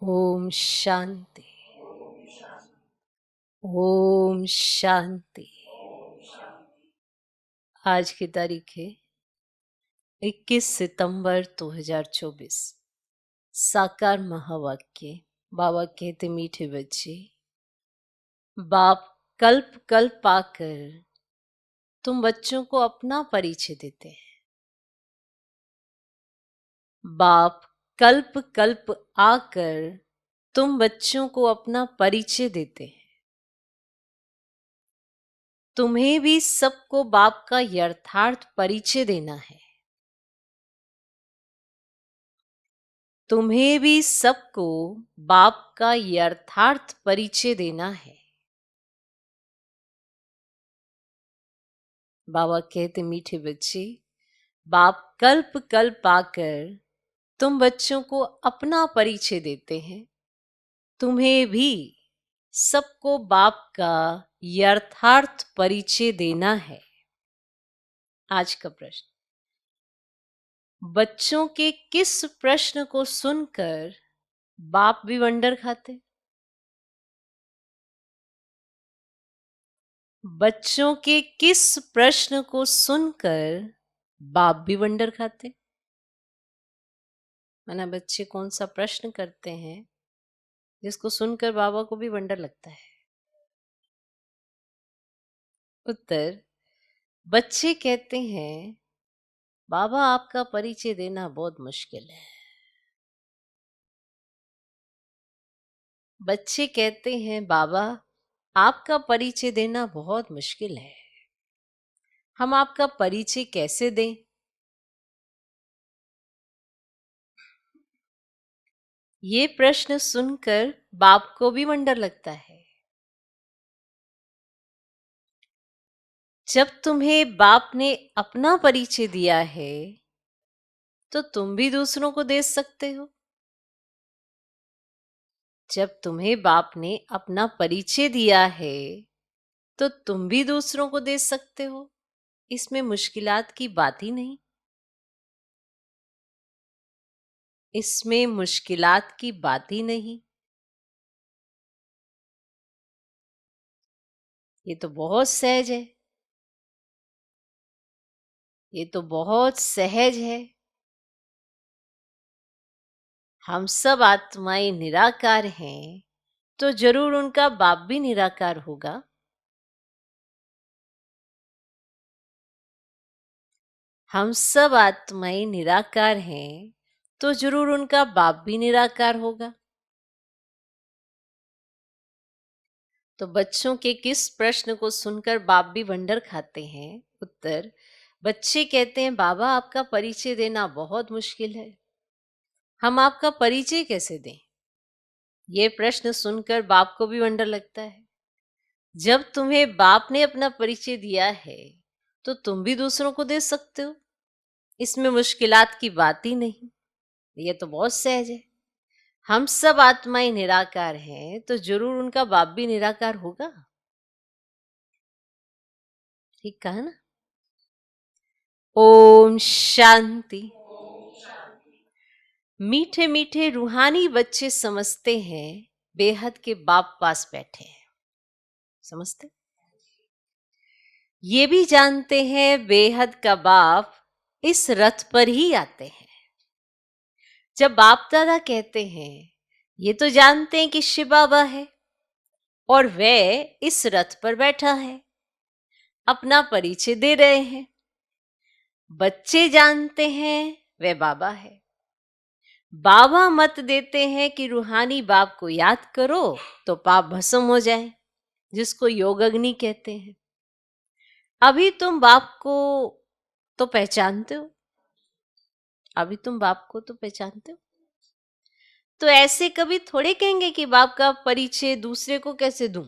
ओम शांति। ओम शांति। आज की तारीख है 21 सितंबर 2024। साकार महावाक्य। बाबा कहते, मीठे बच्चे, बाप कल्प कल्प आकर तुम बच्चों को अपना परिचय देते हैं। बाप कल्प कल्प आकर तुम बच्चों को अपना परिचय देते हैं। तुम्हें भी सबको बाप का यथार्थ परिचय देना है। तुम्हें भी सबको बाप का यथार्थ परिचय देना है। बाबा कहते, मीठे बच्चे, बाप कल्प कल्प आकर तुम बच्चों को अपना परिचय देते हैं। तुम्हें भी सबको बाप का यथार्थ परिचय देना है। आज का प्रश्न, बच्चों के किस प्रश्न को सुनकर बाप भी वंडर खाते? बच्चों के किस प्रश्न को सुनकर बाप भी वंडर खाते? माना बच्चे कौन सा प्रश्न करते हैं जिसको सुनकर बाबा को भी वंडर लगता है? उत्तर, बच्चे कहते हैं, बाबा आपका परिचय देना बहुत मुश्किल है। बच्चे कहते हैं, बाबा आपका परिचय देना बहुत मुश्किल है। हम आपका परिचय कैसे दें? ये प्रश्न सुनकर बाप को भी वंडर लगता है। जब तुम्हें बाप ने अपना परिचय दिया है तो तुम भी दूसरों को दे सकते हो। जब तुम्हें बाप ने अपना परिचय दिया है तो तुम भी दूसरों को दे सकते हो। इसमें मुश्किलात की बात ही नहीं। इसमें मुश्किलात की बात ही नहीं। ये तो बहुत सहज है। ये तो बहुत सहज है। हम सब आत्माएं निराकार हैं तो जरूर उनका बाप भी निराकार होगा। हम सब आत्माएं निराकार हैं तो जरूर उनका बाप भी निराकार होगा। तो बच्चों के किस प्रश्न को सुनकर बाप भी वंडर खाते हैं? उत्तर, बच्चे कहते हैं, बाबा आपका परिचय देना बहुत मुश्किल है। हम आपका परिचय कैसे दें? ये प्रश्न सुनकर बाप को भी वंडर लगता है। जब तुम्हें बाप ने अपना परिचय दिया है तो तुम भी दूसरों को दे सकते हो। इसमें मुश्किलात की बात ही नहीं। ये तो बहुत सहज है। हम सब आत्माएं निराकार हैं तो जरूर उनका बाप भी निराकार होगा। ठीक कहा ना? ओम शांति। मीठे मीठे रूहानी बच्चे समझते हैं बेहद के बाप पास बैठे हैं। समझते? ये भी जानते हैं बेहद का बाप इस रथ पर ही आते हैं। जब बाप दादा कहते हैं, ये तो जानते हैं कि शिव बाबा है और वह इस रथ पर बैठा है, अपना परिचय दे रहे हैं। बच्चे जानते हैं वह बाबा है। बाबा मत देते हैं कि रूहानी बाप को याद करो तो पाप भस्म हो जाए, जिसको योग अग्नि कहते हैं। अभी तुम बाप को तो पहचानते हो। अभी तुम बाप को तो पहचानते हो। तो ऐसे कभी थोड़े कहेंगे कि बाप का परिचय दूसरे को कैसे दूं।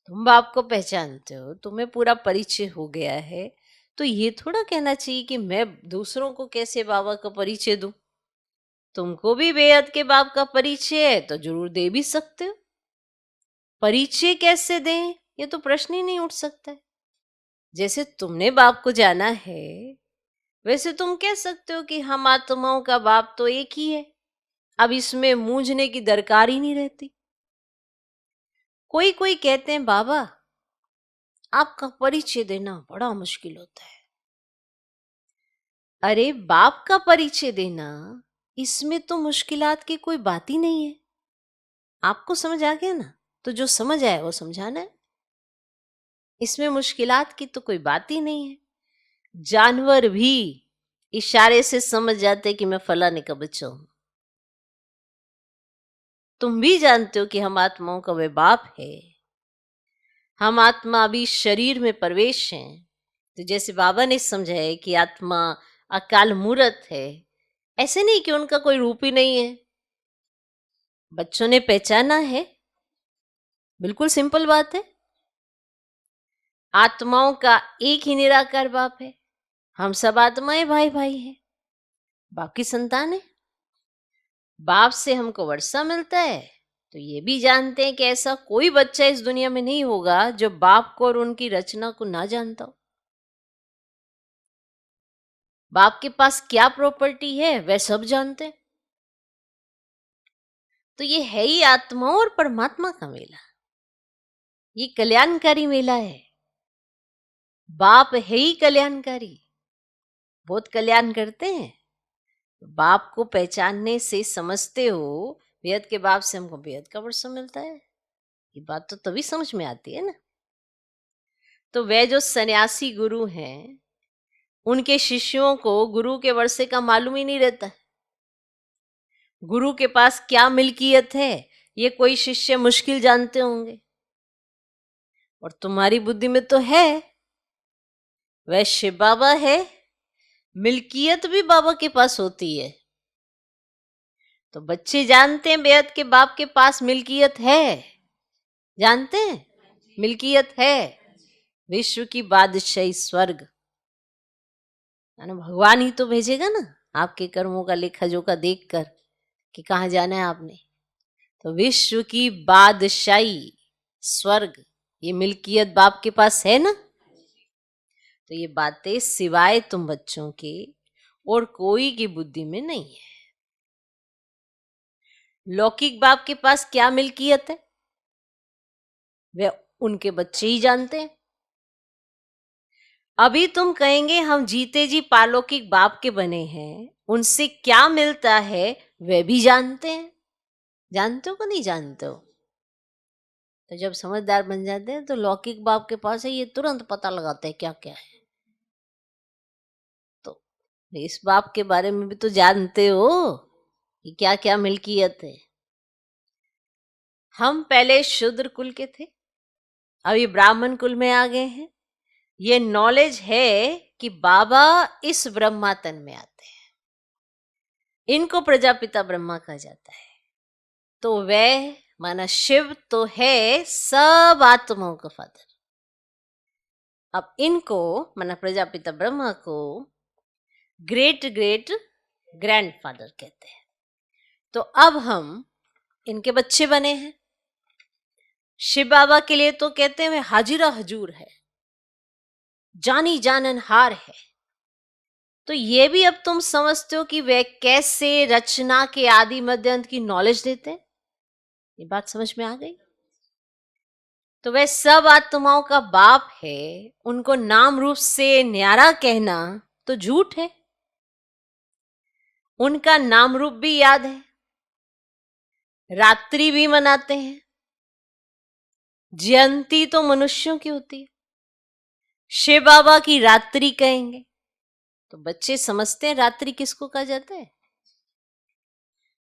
तुम बाप को पहचानते हो, तुम्हें पूरा परिचय हो गया है, तो ये थोड़ा कहना चाहिए कि मैं दूसरों को कैसे बाबा का परिचय दूं। तुमको भी बेहद के बाप का परिचय है तो जरूर दे भी सकते हो। परिचय कैसे दें, ये तो प्रश्न ही नहीं उठ सकता है। जैसे तुमने बाप को जाना है, वैसे तुम कह सकते हो कि हम आत्माओं का बाप तो एक ही है, अब इसमें मूंझने की दरकार ही नहीं रहती। कोई कोई कहते हैं बाबा आपका परिचय देना बड़ा मुश्किल होता है। अरे बाप का परिचय देना, इसमें तो मुश्किलात की कोई बात ही नहीं है। आपको समझ आ गया ना, तो जो समझ आया वो समझाना है। इसमें मुश्किलात की तो कोई बात ही नहीं है। जानवर भी इशारे से समझ जाते कि मैं फलाने का बच्चा हूं। तुम भी जानते हो कि हम आत्माओं का वे बाप है। हम आत्मा अभी शरीर में प्रवेश हैं। तो जैसे बाबा ने समझाया कि आत्मा अकाल मूर्त है, ऐसे नहीं कि उनका कोई रूप ही नहीं है। बच्चों ने पहचाना है, बिल्कुल सिंपल बात है। आत्माओं का एक ही निराकार बाप है। हम सब आत्माएं भाई भाई हैं, बाप की संतान है। बाप से हमको वर्षा मिलता है, तो ये भी जानते हैं कि ऐसा कोई बच्चा इस दुनिया में नहीं होगा जो बाप को और उनकी रचना को ना जानता हो। बाप के पास क्या प्रॉपर्टी है वह सब जानते हैं। तो ये है ही आत्मा और परमात्मा का मेला। ये कल्याणकारी मेला है। बाप है ही कल्याणकारी, बहुत कल्याण करते हैं। बाप को पहचानने से समझते हो बेहद के बाप से हमको बेहद का वर्षा मिलता है। ये बात तो तभी समझ में आती है ना। तो वह जो सन्यासी गुरु हैं, उनके शिष्यों को गुरु के वर्षे का मालूम ही नहीं रहता। गुरु के पास क्या मिल्कियत है ये कोई शिष्य मुश्किल जानते होंगे, और तुम्हारी बुद्धि में तो है। वह शिव बाबा है, मिल्कियत भी बाबा के पास होती है। तो बच्चे जानते हैं बेहद के बाप के पास मिल्कियत है, जानते हैं मिल्कियत है। विश्व की बादशाही स्वर्ग, ना भगवान ही तो भेजेगा ना आपके कर्मों का लेखा जोखा देख कर कि कहाँ जाना है आपने। तो विश्व की बादशाही स्वर्ग, ये मिल्कियत बाप के पास है ना। तो ये बातें सिवाय तुम बच्चों के और कोई की बुद्धि में नहीं है। लौकिक बाप के पास क्या मिल्कियत है वे उनके बच्चे ही जानते हैं। अभी तुम कहेंगे हम जीते जी पालौकिक बाप के बने हैं, उनसे क्या मिलता है वे भी जानते हैं। जानते हो कि नहीं जानते हो। तो जब समझदार बन जाते हैं तो लौकिक बाप के पास है, ये तुरंत पता लगाते हैं क्या क्या है। तो इस बाप के बारे में भी तो जानते हो कि क्या क्या मिल्कियत है। हम पहले शूद्र कुल के थे, अभी ब्राह्मण कुल में आ गए हैं। ये नॉलेज है कि बाबा इस ब्रह्मा तन में आते हैं, इनको प्रजापिता ब्रह्मा कहा जाता है। तो वह माना शिव तो है सब आत्माओं का फादर। अब इनको माना प्रजापिता ब्रह्मा को ग्रेट ग्रेट ग्रैंडफादर कहते हैं। तो अब हम इनके बच्चे बने हैं। शिव बाबा के लिए तो कहते हैं वे हाजिरा हजूर है, जानी जाननहार है। तो ये भी अब तुम समझते हो कि वे कैसे रचना के आदि मध्य अंत की नॉलेज देते हैं। ये बात समझ में आ गई। तो वह सब आत्माओं का बाप है, उनको नाम रूप से न्यारा कहना तो झूठ है। उनका नाम रूप भी याद है, रात्रि भी मनाते हैं। जयंती तो मनुष्यों की होती है, शिव बाबा की रात्रि कहेंगे। तो बच्चे समझते हैं रात्रि किसको कहा जाता है।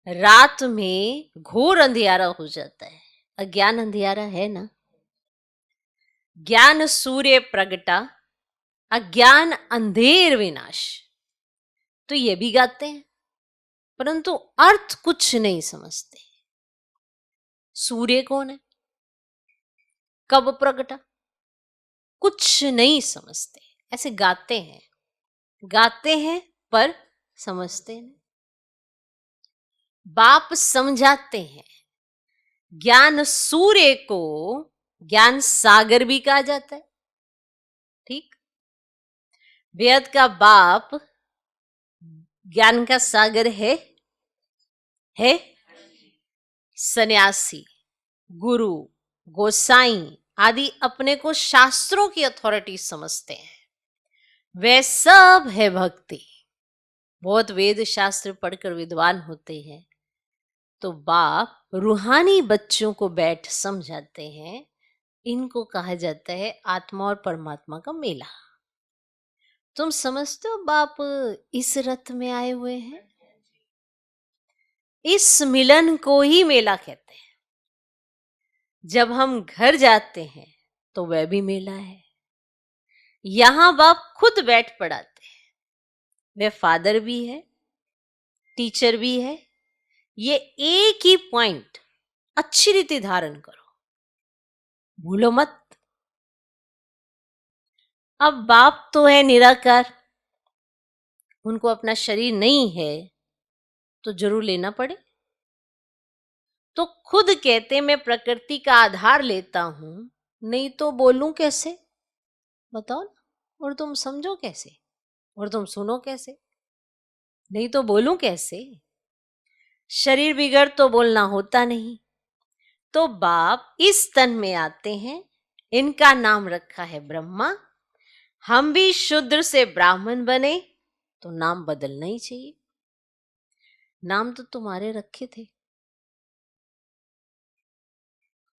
रात में घोर अंधियारा हो जाता है, अज्ञान अंधियारा है ना। ज्ञान सूर्य प्रगटा, अज्ञान अंधेर विनाश। तो ये भी गाते हैं, परंतु अर्थ कुछ नहीं समझते। सूर्य कौन है, कब प्रगटा, कुछ नहीं समझते। ऐसे गाते हैं, गाते हैं पर समझते नहीं। बाप समझाते हैं। ज्ञान सूर्य को ज्ञान सागर भी कहा जाता है, ठीक। बेहद का बाप ज्ञान का सागर है, है सन्यासी, गुरु, गोसाई आदि अपने को शास्त्रों की अथॉरिटी समझते हैं, वे सब है भक्ति। बहुत वेद शास्त्र पढ़कर विद्वान होते हैं तो बाप रूहानी बच्चों को बैठ समझाते हैं, इनको कहा जाता है आत्मा और परमात्मा का मेला। तुम समझते हो बाप इस रथ में आए हुए हैं, इस मिलन को ही मेला कहते हैं। जब हम घर जाते हैं तो वह भी मेला है। यहां बाप खुद बैठ पढ़ाते हैं, वह फादर भी है, टीचर भी है। ये एक ही पॉइंट अच्छी रीति धारण करो, भूलो मत। अब बाप तो है निराकार, उनको अपना शरीर नहीं है तो जरूर लेना पड़े। तो खुद कहते मैं प्रकृति का आधार लेता हूं, नहीं तो बोलूं कैसे? बताओ ना। और तुम समझो कैसे? और तुम सुनो कैसे? नहीं तो बोलूं कैसे? शरीर बिगड़ तो बोलना होता नहीं। तो बाप इस तन में आते हैं, इनका नाम रखा है ब्रह्मा। हम भी शूद्र से ब्राह्मण बने तो नाम बदलना ही चाहिए। नाम तो तुम्हारे रखे थे,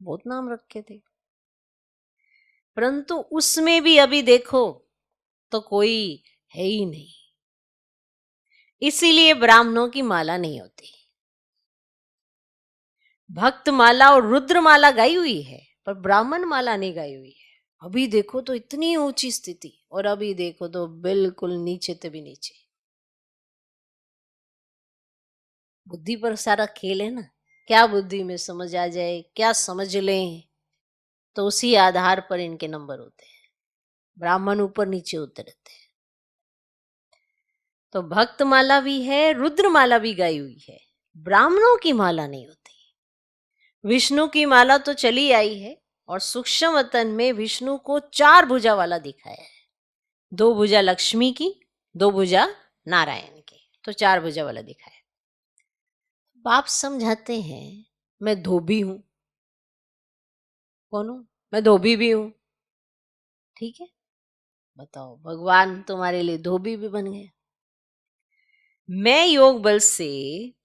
बहुत नाम रखे थे, परंतु उसमें भी अभी देखो तो कोई है ही नहीं। इसीलिए ब्राह्मणों की माला नहीं होती। भक्त माला और रुद्र माला गाई हुई है, पर ब्राह्मण माला नहीं गाई हुई है। अभी देखो तो इतनी ऊंची स्थिति, और अभी देखो तो बिल्कुल नीचे से भी नीचे। बुद्धि पर सारा खेल है ना, क्या बुद्धि में समझ आ जाए, क्या समझ लें, तो उसी आधार पर इनके नंबर होते हैं। ब्राह्मण ऊपर नीचे होते रहते हैं। तो भक्त माला भी है, रुद्र माला भी गाई हुई है, ब्राह्मणों की माला नहीं होती। विष्णु की माला तो चली आई है, और सूक्ष्म वतन में विष्णु को 4 भुजा वाला दिखाया है। 2 भुजा लक्ष्मी की, 2 भुजा नारायण की, तो 4 भुजा वाला दिखाया। बाप समझाते हैं मैं धोबी हूं। कौन हूं? मैं धोबी भी हूं। ठीक है, बताओ, भगवान तुम्हारे लिए धोबी भी बन गए। मैं योग बल से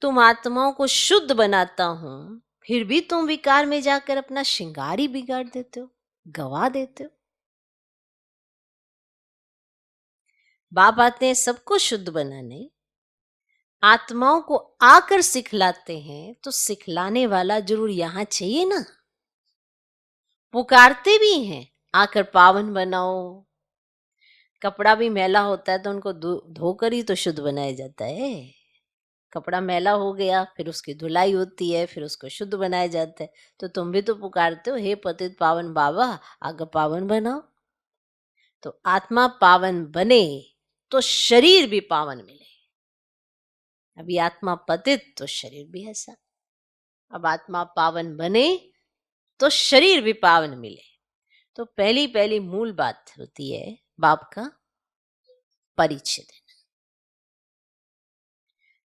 तुम आत्माओं को शुद्ध बनाता हूं, फिर भी तुम विकार में जाकर अपना श्रृंगार ही बिगाड़ देते हो, गवा देते हो। बाप आते हैं सबको शुद्ध बनाने, आत्माओं को आकर सिखलाते हैं, तो सिखलाने वाला जरूर यहां चाहिए ना। पुकारते भी हैं आकर पावन बनाओ। कपड़ा भी मैला होता है तो उनको धोकर ही तो शुद्ध बनाया जाता है। कपड़ा मैला हो गया, फिर उसकी धुलाई होती है, फिर उसको शुद्ध बनाया जाता है। तो तुम भी तो पुकारते हो, हे पतित पावन बाबा आगे पावन बनाओ। तो आत्मा पावन बने तो शरीर भी पावन मिले। अभी आत्मा पतित तो शरीर भी ऐसा। अब आत्मा पावन बने तो शरीर भी पावन मिले। तो पहली पहली मूल बात होती है बाप का परिचय देना।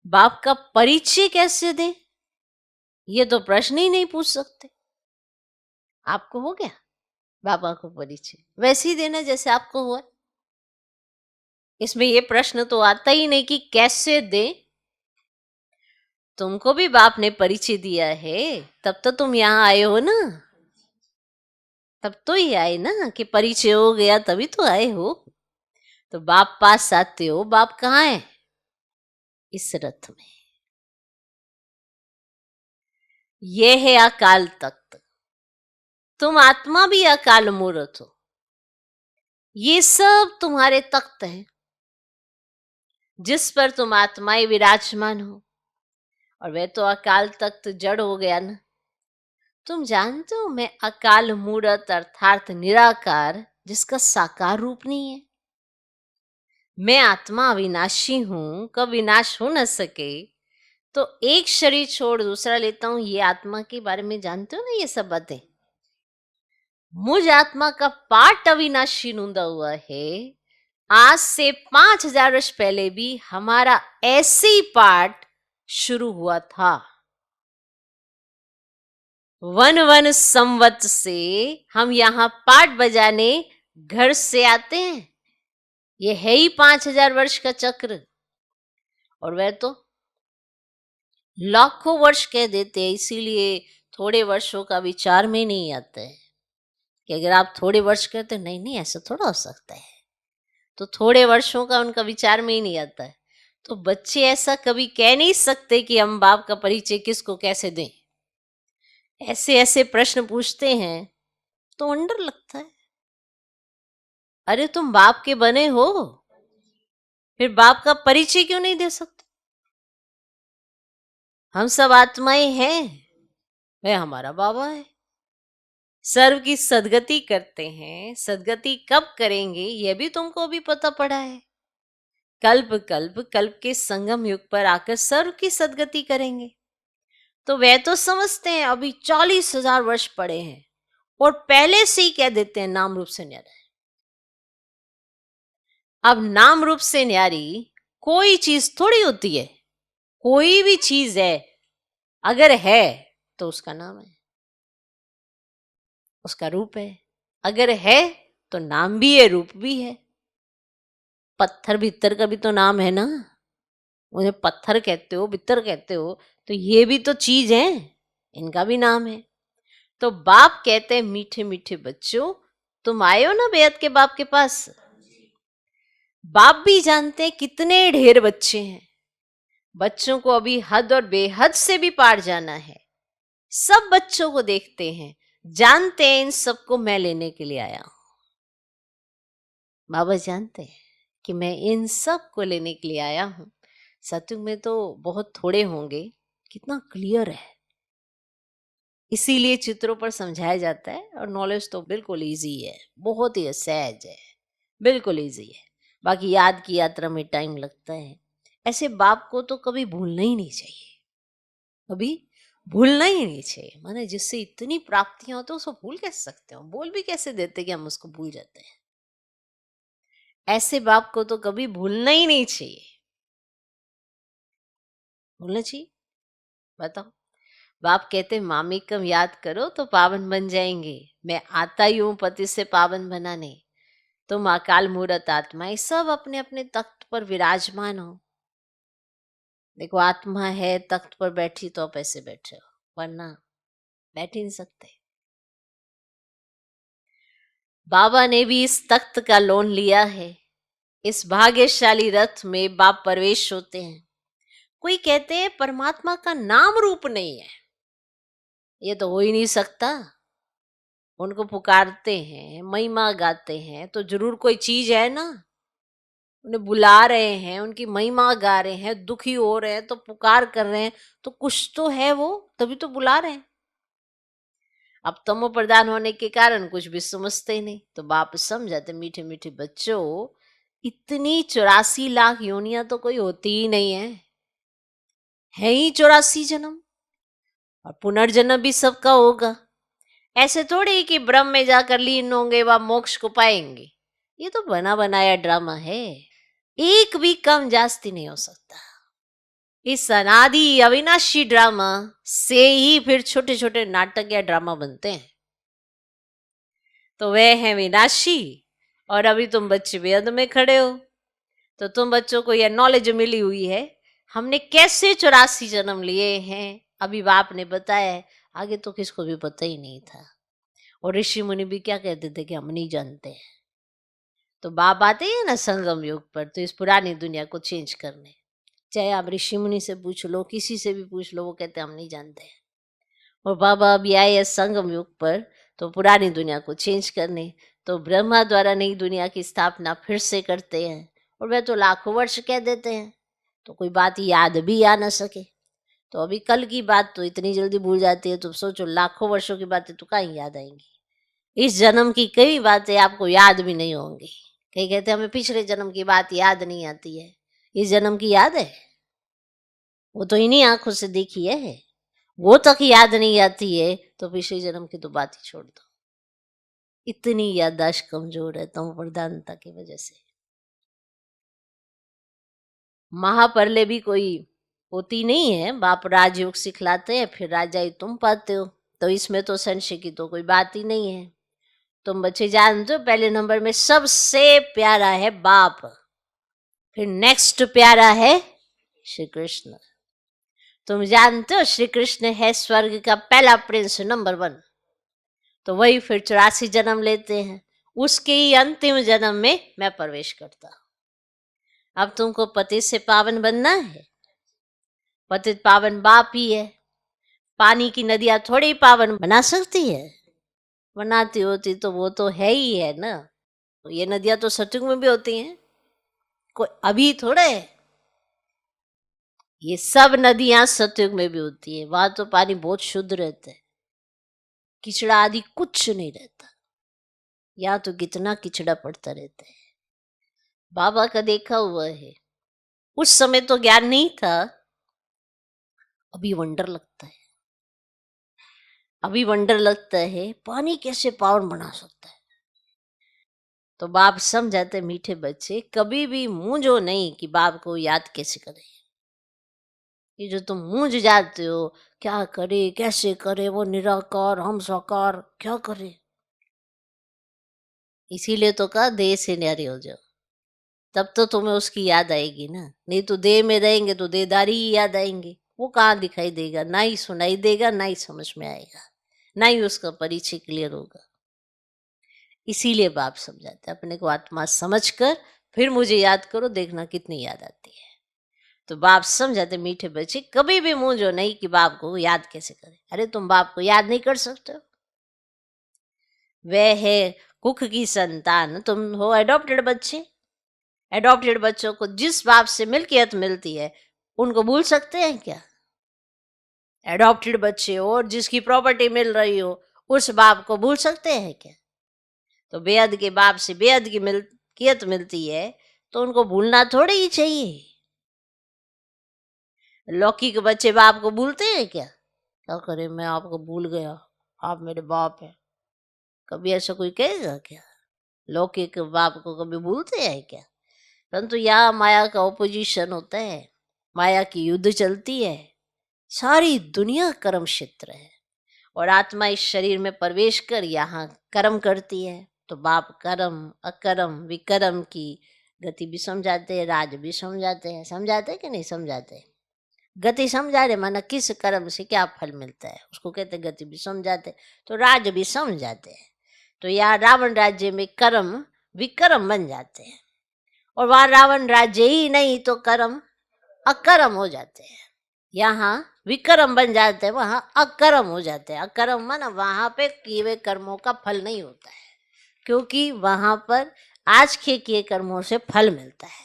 बाप का परिचय कैसे दें, ये तो प्रश्न ही नहीं पूछ सकते। आपको हो गया बाबा को परिचय, वैसे ही देना जैसे आपको हुआ। इसमें ये प्रश्न तो आता ही नहीं कि कैसे दे। तुमको भी बाप ने परिचय दिया है, तब तो तुम यहां आए हो ना। तब तो ही आए ना कि परिचय हो गया, तभी तो आए हो। तो बाप पास आते हो, बाप कहाँ है? इस रथ में। ये है अकाल तख्त। तुम आत्मा भी अकाल मूर्त हो। ये सब तुम्हारे तख्त हैं जिस पर तुम आत्माएं विराजमान हो। और वह तो अकाल तख्त जड़ हो गया ना। तुम जानते हो मैं अकाल मूर्त अर्थात निराकार, जिसका साकार रूप नहीं है। मैं आत्मा अविनाशी हूं, कब विनाश हो न सके। तो एक शरीर छोड़ दूसरा लेता हूं, ये आत्मा के बारे में जानते हो ना ये सब बातें। मुझ आत्मा का पार्ट अविनाशी नूंदा हुआ है। आज से 5000 वर्ष पहले भी हमारा ऐसे ही पार्ट शुरू हुआ था। वन वन संवत से हम यहाँ पाठ बजाने घर से आते हैं। ये है ही 5,000 वर्ष का चक्र, और वह तो लाखों वर्ष कह देते हैं। इसीलिए थोड़े वर्षों का विचार में नहीं आता है कि अगर आप थोड़े वर्ष कहते नहीं नहीं ऐसा थोड़ा हो सकता है, तो थोड़े वर्षों का उनका विचार में ही नहीं आता है। तो बच्चे ऐसा कभी कह नहीं सकते कि हम बाप का परिचय किसको कैसे दें। ऐसे ऐसे प्रश्न पूछते हैं तो वंडर लगता है, अरे तुम बाप के बने हो, फिर बाप का परिचय क्यों नहीं दे सकते? हम सब आत्माएं हैं, वह हमारा बाबा है। सर्व की सदगति करते हैं। सदगति कब करेंगे यह भी तुमको अभी पता पड़ा है। कल्प कल्प कल्प के संगम युग पर आकर सर्व की सदगति करेंगे। तो वे तो समझते हैं अभी 40,000 वर्ष पड़े हैं, और पहले से ही कह देते हैं नाम रूप से न्यारा है। अब नाम रूप से न्यारी कोई चीज थोड़ी होती है। कोई भी चीज है, अगर है तो उसका नाम है, उसका रूप है। अगर है तो नाम भी है, रूप भी है। पत्थर भीतर का भी तो नाम है ना। उन्हें पत्थर कहते हो, बित्तर कहते हो, तो ये भी तो चीज है, इनका भी नाम है। तो बाप कहते हैं मीठे मीठे बच्चों, तुम आए हो ना बेहद के बाप के पास। बाप भी जानते हैं कितने ढेर बच्चे हैं। बच्चों को अभी हद और बेहद से भी पार जाना है। सब बच्चों को देखते हैं, जानते हैं इन सबको मैं लेने के लिए आया हूं। बाबा जानते हैं कि मैं इन सब को लेने के लिए आया हूं। सत्युग में तो बहुत थोड़े होंगे, कितना क्लियर है। इसीलिए चित्रों पर समझाया जाता है, और नॉलेज तो बिल्कुल इजी है, बहुत ही सहज है, बिल्कुल इजी है। बाकी याद की यात्रा में टाइम लगता है। ऐसे बाप को तो कभी भूलना ही नहीं चाहिए, कभी भूलना ही नहीं चाहिए। माने जिससे इतनी प्राप्तियां हो तो उसको भूल कैसे सकते हो? बोल भी कैसे देते कि हम उसको भूल जाते हैं? ऐसे बाप को तो कभी भूलना ही नहीं चाहिए। भूलना चाहिए? बताओ। बाप कहते मामिकम याद करो तो पावन बन जाएंगे। मैं आता ही हूं पति से पावन बनाने। तुम अकाल मूर्त आत्माएं सब अपने अपने तख्त पर विराजमान हो। देखो आत्मा है तख्त पर बैठी तो आप ऐसे बैठे हो, वरना बैठ ही नहीं सकते। बाबा ने भी इस तख्त का लोन लिया है। इस भाग्यशाली रथ में बाप प्रवेश होते हैं। कोई कहते हैं परमात्मा का नाम रूप नहीं है, ये तो हो ही नहीं सकता। उनको पुकारते हैं, महिमा गाते हैं, तो जरूर कोई चीज है ना। उन्हें बुला रहे हैं, उनकी महिमा गा रहे हैं, दुखी हो रहे हैं तो पुकार कर रहे हैं, तो कुछ तो है वो, तभी तो बुला रहे हैं। अब तमो प्रधान होने के कारण कुछ भी समझते ही नहीं। तो बाप समझाते मीठे मीठे बच्चों, इतनी 84 लाख योनियां तो कोई होती ही नहीं है ही 84 जन्म, और पुनर्जन्म भी सबका होगा। ऐसे थोड़े ही कि ब्रह्म में जाकर लीन होंगे व मोक्ष को पाएंगे। ये तो बना बनाया ड्रामा है, एक भी कम जास्ती नहीं हो सकता। इस अनादि अविनाशी ड्रामा से ही फिर छोटे छोटे नाटक या ड्रामा बनते हैं। तो वे हैं विनाशी, और अभी तुम बच्चे वेद में खड़े हो। तो तुम बच्चों को यह नॉलेज मिली हुई है हमने कैसे 84 जन्म लिए हैं। अभी बाप ने बताया है, आगे तो किसको भी पता ही नहीं था। और ऋषि मुनि भी क्या कहते थे कि हम नहीं जानते हैं। तो बाप आते हैं ना संगम युग पर, तो इस पुरानी दुनिया को चेंज करने। चाहे आप ऋषि मुनि से पूछ लो, किसी से भी पूछ लो, वो कहते हम नहीं जानते हैं। और बाबा अभी आए संगम युग पर तो पुरानी दुनिया को चेंज करने। तो ब्रह्मा द्वारा नई दुनिया की स्थापना फिर से करते हैं, और वह तो लाखों वर्ष कह देते हैं, तो कोई बात याद भी आ ना सके। तो अभी कल की बात तो इतनी जल्दी भूल जाती है, तो सोचो लाखों वर्षों की बातें तो कहीं याद आएंगी। इस जन्म की कई बातें आपको याद भी नहीं होंगी। कई कहते हैं हमें पिछले जन्म की बात याद नहीं आती है, इस जन्म की याद है, वो तो इन्हीं आंखों से देखी है, वो तक याद नहीं आती है, तो पिछले जन्म की तो बात ही छोड़ दो। इतनी याददाश्त कमजोर है तम प्रधानता की वजह से। महाप्रलय भी कोई होती नहीं है। बाप राजयोग सिखलाते हैं, फिर राजाई तुम पाते हो, तो इसमें तो संशय की तो कोई बात ही नहीं है। तुम बच्चे जानते हो पहले नंबर में सबसे प्यारा है बाप, फिर नेक्स्ट प्यारा है श्री कृष्ण। तुम जानते हो श्री कृष्ण है स्वर्ग का पहला प्रिंस, नंबर 1। तो वही फिर 84 जन्म लेते हैं, उसके ही अंतिम जन्म में मैं प्रवेश करता हूं। अब तुमको पतित से पावन बनना है, पतित पावन बाप ही है। पानी की नदियां थोड़ी पावन बना सकती है, बनाती होती तो वो तो है ही है ना। तो ये नदियां तो सतयुग में भी होती हैं, कोई अभी थोड़े है। ये सब नदियां सतयुग में भी होती है, वहां तो पानी बहुत शुद्ध रहता है, किचड़ा आदि कुछ नहीं रहता। यहाँ तो कितना किचड़ा पड़ता रहता है। बाबा का देखा हुआ है, उस समय तो ज्ञान नहीं था, अभी वंडर लगता है। अभी वंडर लगता है पानी कैसे पावन बना सकता है। तो बाप समझाते मीठे बच्चे, कभी भी मूंझो नहीं कि बाप को याद कैसे करें। ये जो तुम मूंझ जाते हो, क्या करे कैसे करे, वो निराकार हम साकार क्या करे। इसीलिए तो कहा देह से न्यारे हो जाओ, तब तो तुम्हें उसकी याद आएगी ना। नहीं तो देह में रहेंगे तो देहदारी ही याद आएंगे, वो कहाँ दिखाई देगा, ना ही सुनाई देगा, ना ही समझ में आएगा, ना ही उसका परिचय क्लियर होगा। इसीलिए बाप समझाते अपने को आत्मा समझकर फिर मुझे याद करो, देखना कितनी याद आती है। तो बाप समझाते मीठे बच्चे, कभी भी मूंझो नहीं कि बाप को याद कैसे करें। अरे तुम बाप को याद नहीं कर सकते हो, वह है कुख की संतान, तुम हो एडॉप्टेड बच्चे। एडॉप्टेड बच्चों को जिस बाप से मिल्कियत मिलती है उनको भूल सकते हैं क्या? एडॉप्टेड बच्चे हो और जिसकी प्रॉपर्टी मिल रही हो उस बाप को भूल सकते हैं क्या? तो बेहद के बाप से बेहद की मिल्कियत मिलती है तो उनको भूलना थोड़ी ही चाहिए। लौकिक बच्चे बाप को भूलते हैं क्या? क्या करे, मैं आपको भूल गया, आप मेरे बाप हैं। कभी ऐसा कोई कहेगा क्या? लौकिक बाप को कभी भूलते हैं क्या? परंतु यहाँ माया का ओपोजिशन होता है, माया की युद्ध चलती है, सारी दुनिया कर्म क्षेत्र है और आत्मा इस शरीर में प्रवेश कर यहाँ कर्म करती है। तो बाप कर्म अकर्म विकर्म की गति भी समझाते हैं, राज भी समझाते हैं। समझाते हैं कि नहीं समझाते? गति समझा रहे माना किस कर्म से क्या फल मिलता है, उसको कहते गति भी समझाते, तो राज भी समझाते हैं। तो यहाँ रावण राज्य में कर्म विकर्म बन जाते हैं और वहां रावण राज्य ही नहीं तो कर्म अकर्म हो जाते हैं। यहाँ विकर्म बन जाते हैं, वहां अकर्म हो जाते हैं। अकर्म माना वहां पे किए हुए कर्मों का फल नहीं होता है, क्योंकि वहां पर आज के किए कर्मों से फल मिलता है,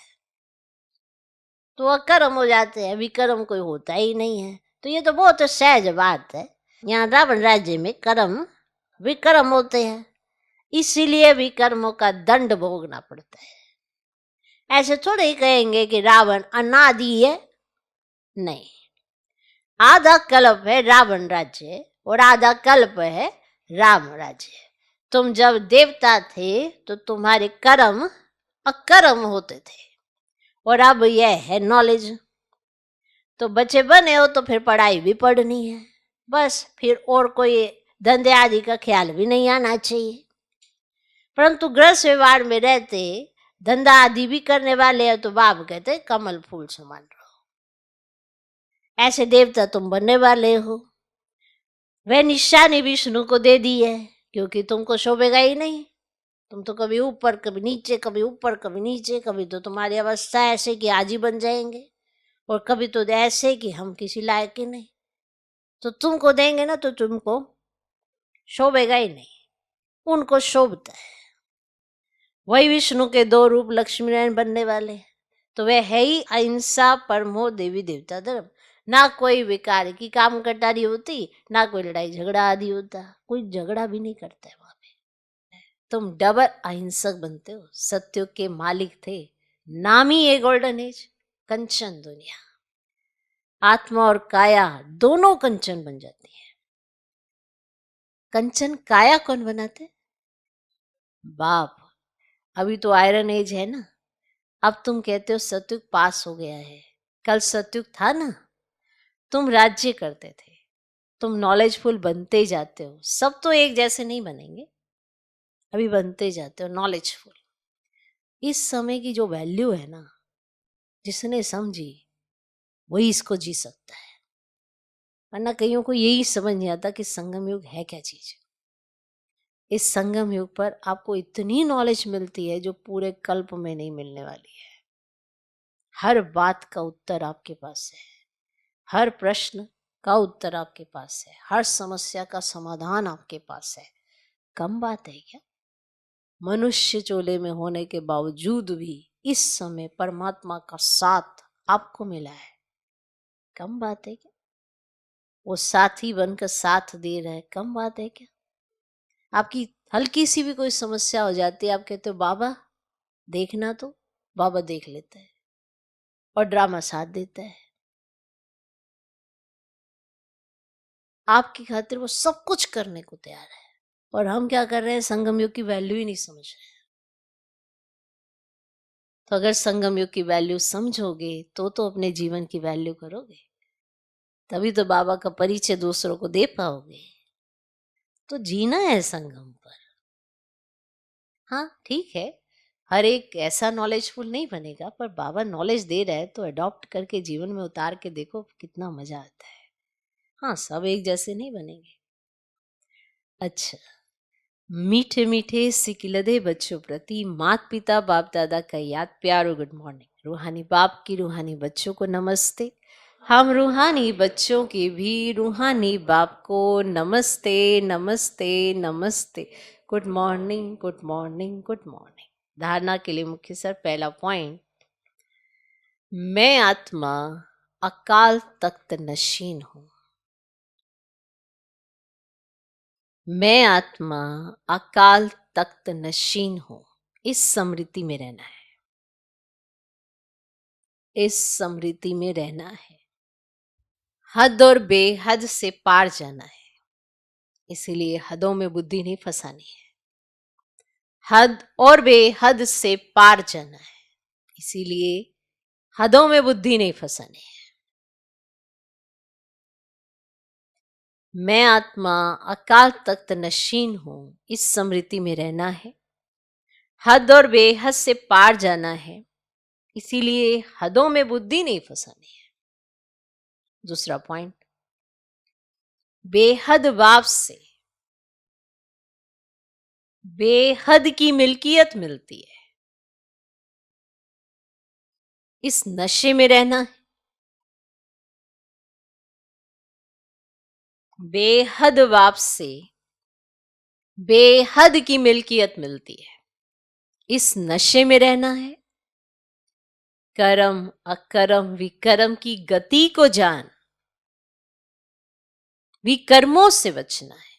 तो अकर्म हो जाते हैं, विकर्म कोई होता ही नहीं है। तो ये तो बहुत सहज बात है। यहाँ रावण राज्य में कर्म विकर्म होते हैं, इसीलिए विकर्मों का दंड भोगना पड़ता है। ऐसे थोड़े ही कहेंगे कि रावण अनादि है, नहीं। आधा कल्प है रावण राज्य और आधा कल्प है राम राज्य। तुम जब देवता थे तो तुम्हारे कर्म अकर्म होते थे और अब यह है नॉलेज। तो बच्चे बने हो तो फिर पढ़ाई भी पढ़नी है, बस फिर और कोई धंधे आदि का ख्याल भी नहीं आना चाहिए। परंतु गृहस्थ व्यवहार में रहते धंधा आदि भी करने वाले हैं तो बाप कहते कमल फूल समान रहो। ऐसे देवता तुम बनने वाले हो। वह निशानी विष्णु को दे दी है, क्योंकि तुमको शोभेगा ही नहीं। तुम तो कभी ऊपर कभी नीचे, कभी ऊपर कभी नीचे। कभी तो तुम्हारी अवस्था ऐसे कि आज ही बन जाएंगे और कभी तो ऐसे कि हम किसी लायक ही नहीं। तो तुमको देंगे ना तो तुमको शोभेगा ही नहीं, उनको शोभता है। वही विष्णु के 2 रूप लक्ष्मी नारायण बनने वाले, तो वह है ही अहिंसा परमो देवी देवता धर्म। ना कोई विकार की काम कटारी होती, ना कोई लड़ाई झगड़ा आदि होता, कोई झगड़ा भी नहीं करता है वहां पे। तुम डबल अहिंसक बनते हो। सत्युग के मालिक थे, नाम ही है गोल्डन एज, कंचन दुनिया। आत्मा और काया दोनों कंचन बन जाती है। कंचन काया कौन बनाते? बाप। अभी तो आयरन एज है ना, अब तुम कहते हो सतयुग पास हो गया है, कल सतयुग था ना। तुम राज्य करते थे, तुम नॉलेजफुल बनते जाते हो। सब तो एक जैसे नहीं बनेंगे, अभी बनते जाते हो नॉलेजफुल। इस समय की जो वैल्यू है ना, जिसने समझी वही इसको जी सकता है, वरना कईयों को यही समझ नहीं आता कि संगम युग है क्या चीज। इस संगम युग पर आपको इतनी नॉलेज मिलती है जो पूरे कल्प में नहीं मिलने वाली है। हर बात का उत्तर आपके पास है, हर प्रश्न का उत्तर आपके पास है, हर समस्या का समाधान आपके पास है। कम बात है क्या? मनुष्य चोले में होने के बावजूद भी इस समय परमात्मा का साथ आपको मिला है। कम बात है क्या? वो साथी बनकर साथ दे रहा है, कम बात है क्या? आपकी हल्की सी भी कोई समस्या हो जाती है, आप कहते हो बाबा देखना, तो बाबा देख लेता है और ड्रामा साथ देता है। आपकी खातिर वो सब कुछ करने को तैयार है। और हम क्या कर रहे हैं? संगम युग की वैल्यू ही नहीं समझ रहे हैं। तो अगर संगम युग की वैल्यू समझोगे तो अपने जीवन की वैल्यू करोगे, तभी तो बाबा का परिचय दूसरों को दे पाओगे। तो जीना है संगम पर। हाँ ठीक है, हर एक ऐसा नॉलेजफुल नहीं बनेगा, पर बाबा नॉलेज दे रहा है तो अडॉप्ट करके जीवन में उतार के देखो कितना मजा आता है। हाँ, सब एक जैसे नहीं बनेंगे। अच्छा, मीठे मीठे सिकिलदे बच्चों प्रति माता पिता बाप दादा का याद प्यार और गुड मॉर्निंग। रूहानी बाप की रूहानी बच्चों को नमस्ते। हम रूहानी बच्चों के भी रूहानी बाप को नमस्ते नमस्ते नमस्ते। Good morning good morning good morning. धारणा के लिए मुख्य सर, पहला पॉइंट, मैं आत्मा अकाल तख्त नशीन हूं। मैं आत्मा अकाल तख्त नशीन हूं। इस स्मृति में रहना है, इस स्मृति में रहना है। हद और बेहद से पार जाना है, इसीलिए हदों में बुद्धि नहीं फंसानी है। हद और बेहद से पार जाना है, इसीलिए हदों में बुद्धि नहीं फंसानी है। मैं आत्मा अकाल तख्त नशीन हूं, इस स्मृति में रहना है। हद और बेहद से पार जाना है, इसीलिए हदों में बुद्धि नहीं फंसानी है। दूसरा पॉइंट, बेहद बाप से बेहद की मिल्कियत मिलती है, इस नशे में रहना है। बेहद बाप से बेहद की मिल्कियत मिलती है, इस नशे में रहना है। कर्म अकर्म विकर्म की गति को जान, विकर्मों से बचना है।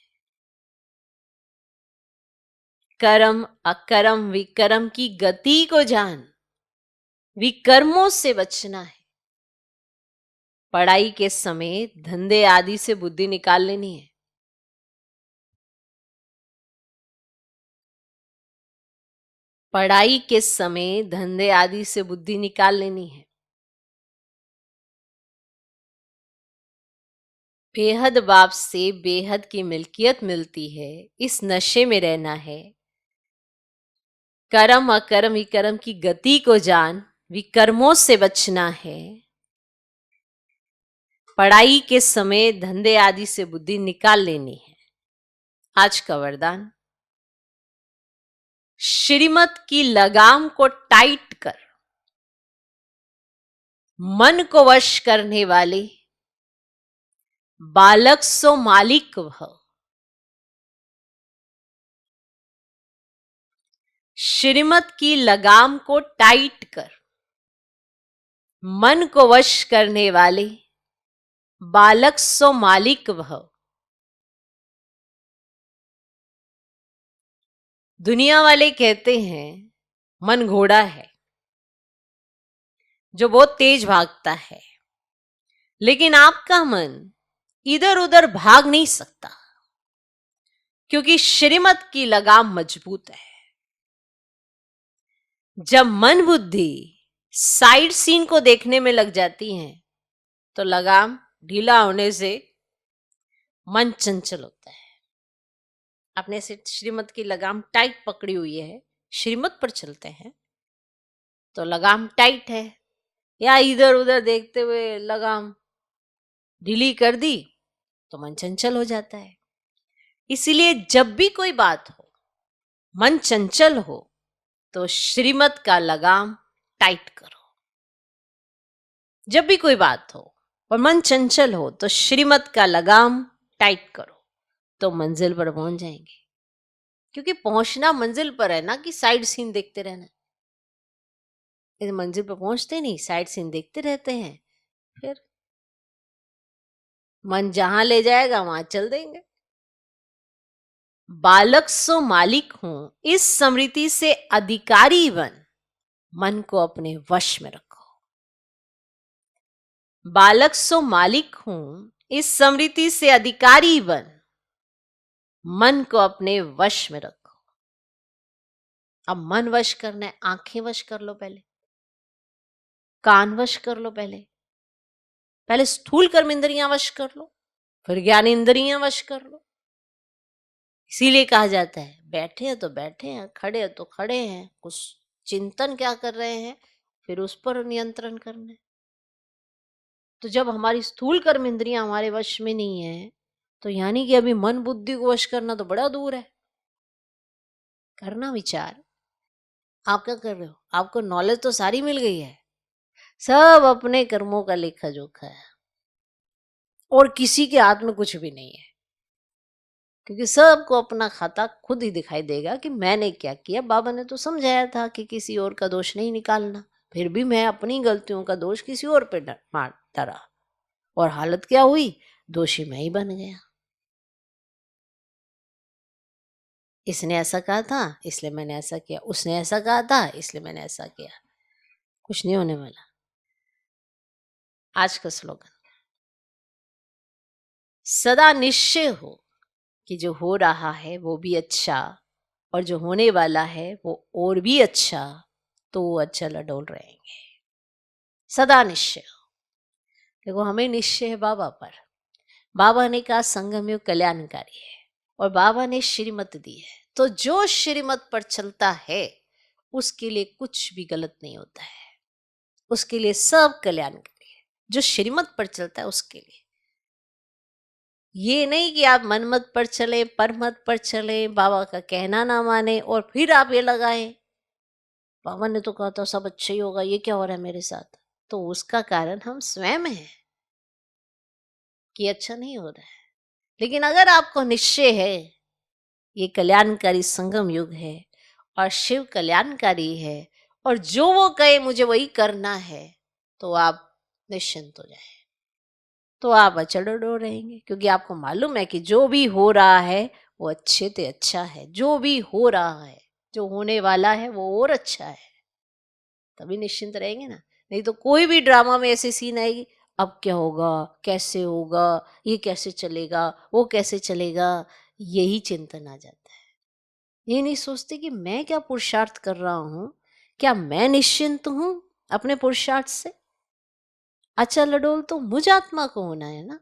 कर्म अकर्म विकर्म की गति को जान, विकर्मों से बचना है। पढ़ाई के समय धंधे आदि से बुद्धि निकाल लेनी है। पढ़ाई के समय धंधे आदि से बुद्धि निकाल लेनी है। बेहद बाप से बेहद की मिल्कियत मिलती है, इस नशे में रहना है। कर्म अकर्म विकर्म की गति को जान, विकर्मों से बचना है। पढ़ाई के समय धंधे आदि से बुद्धि निकाल लेनी है। आज का वरदान, श्रीमत की लगाम को टाइट कर मन को वश करने वाले बालक सो मालिक भव। श्रीमत की लगाम को टाइट कर मन को वश करने वाले बालक सो मालिक भव। दुनिया वाले कहते हैं मन घोड़ा है जो बहुत तेज भागता है, लेकिन आपका मन इधर उधर भाग नहीं सकता, क्योंकि श्रीमत की लगाम मजबूत है। जब मन बुद्धि साइड सीन को देखने में लग जाती है तो लगाम ढीला होने से मन चंचल होता है। आपने से श्रीमत की लगाम टाइट पकड़ी हुई है, श्रीमत पर चलते हैं तो लगाम टाइट है, या इधर उधर देखते हुए लगाम ढीली कर दी तो मन चंचल हो जाता है। इसीलिए जब भी कोई बात हो, मन चंचल हो, तो श्रीमत का लगाम टाइट करो। जब भी कोई बात हो और मन चंचल हो तो श्रीमत का लगाम टाइट करो, तो मंजिल पर पहुंच जाएंगे। क्योंकि पहुंचना मंजिल पर है ना, कि साइड सीन देखते रहना। इस मंजिल पर पहुंचते नहीं, साइड सीन देखते रहते हैं, फिर मन जहां ले जाएगा वहां चल देंगे। बालक सो मालिक हूं, इस स्मृति से अधिकारी बन, मन को अपने वश में रखो। बालक सो मालिक हूं, इस स्मृति से अधिकारी बन, मन को अपने वश में रखो। अब मन वश करना है, आंखें वश कर लो, पहले कान वश कर लो, पहले स्थूल कर्म इंद्रियां वश कर लो, फिर ज्ञान इंद्रियां वश कर लो। इसीलिए कहा जाता है बैठे हैं तो बैठे हैं, खड़े हैं तो खड़े हैं, कुछ चिंतन क्या कर रहे हैं, फिर उस पर नियंत्रण करना है। तो जब हमारी स्थूल कर्म इंद्रियां हमारे वश में नहीं है, तो यानी कि अभी मन बुद्धि को वश करना तो बड़ा दूर है। करना विचार, आप क्या कर रहे हो? आपको नॉलेज तो सारी मिल गई है, सब अपने कर्मों का लेखा जोखा है, और किसी के हाथ में कुछ भी नहीं है, क्योंकि सबको अपना खाता खुद ही दिखाई देगा कि मैंने क्या किया। बाबा ने तो समझाया था कि किसी और का दोष नहीं निकालना, फिर भी मैं अपनी गलतियों का दोष किसी और पे मार डरा, और हालत क्या हुई, दोषी मैं ही बन गया। इसने ऐसा कहा था इसलिए मैंने ऐसा किया, उसने ऐसा कहा था इसलिए मैंने ऐसा किया। कुछ नहीं होने वाला। आज का स्लोगन, सदा निश्चय हो कि जो हो रहा है वो भी अच्छा, और जो होने वाला है वो और भी अच्छा, तो वो अचल अडोल रहेंगे। सदा निश्चय हो। देखो, हमें निश्चय है बाबा पर। बाबा ने कहा संगम युग कल्याणकारी है, और बाबा ने श्रीमत दी है, तो जो श्रीमत पर चलता है उसके लिए कुछ भी गलत नहीं होता है, उसके लिए सब कल्याणकारी है। जो श्रीमत पर चलता है उसके लिए, ये नहीं कि आप मनमत पर चले, परमत पर चले, बाबा का कहना ना माने और फिर आप ये लगाएं बाबा ने तो कहा था सब अच्छा ही होगा, ये क्या हो रहा है मेरे साथ। तो उसका कारण हम स्वयं हैं कि अच्छा नहीं हो रहा है। लेकिन अगर आपको निश्चय है ये कल्याणकारी संगम युग है और शिव कल्याणकारी है, और जो वो कहे मुझे वही करना है, तो आप निश्चिंत हो जाए, तो आप अचल अडोल रहेंगे। क्योंकि आपको मालूम है कि जो भी हो रहा है वो अच्छे से अच्छा है, जो भी हो रहा है, जो होने वाला है वो और अच्छा है, तभी निश्चिंत रहेंगे ना। नहीं तो कोई भी ड्रामा में ऐसे सीन आएगी, अब क्या होगा, कैसे होगा, ये कैसे चलेगा, वो कैसे चलेगा, यही चिंतन आ जाता है। ये नहीं सोचते कि मैं क्या पुरुषार्थ कर रहा हूं, क्या मैं निश्चिंत हूं अपने पुरुषार्थ से। अचल अडोल तो मुझ आत्मा को होना है ना।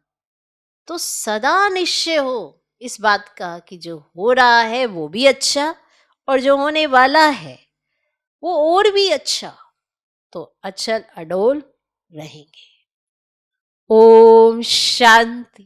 तो सदा निश्चय हो इस बात का कि जो हो रहा है वो भी अच्छा, और जो होने वाला है वो और भी अच्छा, तो अचल अडोल रहेंगे। ओम शांति।